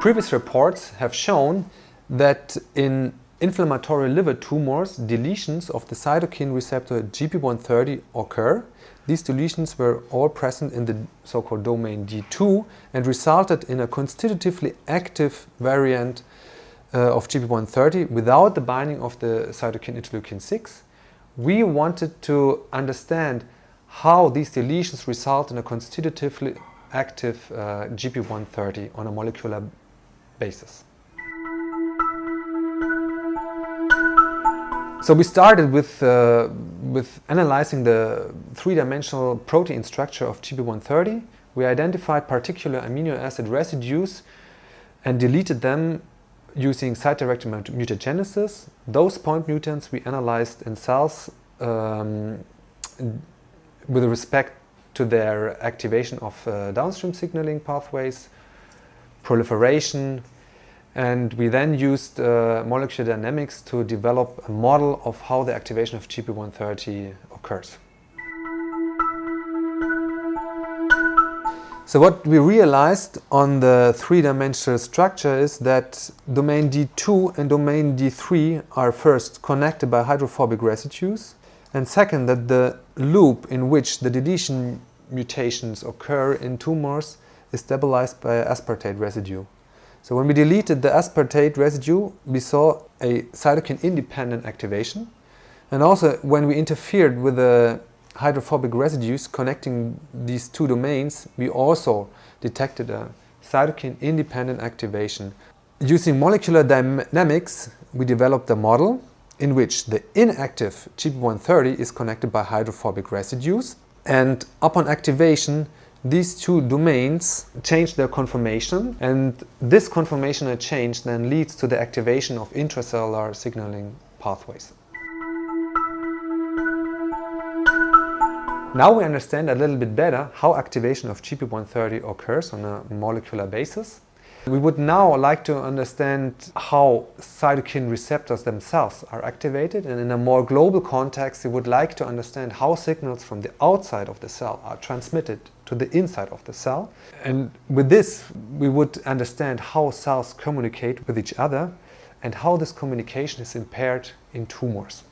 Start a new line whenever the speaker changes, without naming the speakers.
Previous reports have shown that in inflammatory liver tumors, deletions of the cytokine receptor gp130 occur. These deletions were all present in the so-called domain D2 and resulted in a constitutively active variant of gp130 without the binding of the cytokine interleukin 6. We wanted to understand how these deletions result in a constitutively active gp130 on a molecular basis. So we started with analyzing the three-dimensional protein structure of gp130. We identified particular amino acid residues and deleted them using site-directed mutagenesis. Those point mutants we analyzed in cells with respect to their activation of downstream signaling pathways, proliferation, and we then used molecular dynamics to develop a model of how the activation of gp130 occurs. So what we realized on the three-dimensional structure is that domain D2 and domain D3 are first connected by hydrophobic residues, and second that the loop in which the deletion mutations occur in tumors is stabilized by an aspartate residue. So when we deleted the aspartate residue, we saw a cytokine-independent activation. And also when we interfered with the hydrophobic residues connecting these two domains, we also detected a cytokine-independent activation. Using molecular dynamics, we developed a model in which the inactive gp130 is connected by hydrophobic residues. And upon activation, these two domains change their conformation, and this conformational change then leads to the activation of intracellular signaling pathways. Now we understand a little bit better how activation of gp130 occurs on a molecular basis. We would now like to understand how cytokine receptors themselves are activated, and in a more global context we would like to understand how signals from the outside of the cell are transmitted to the inside of the cell. And with this we would understand how cells communicate with each other and how this communication is impaired in tumors.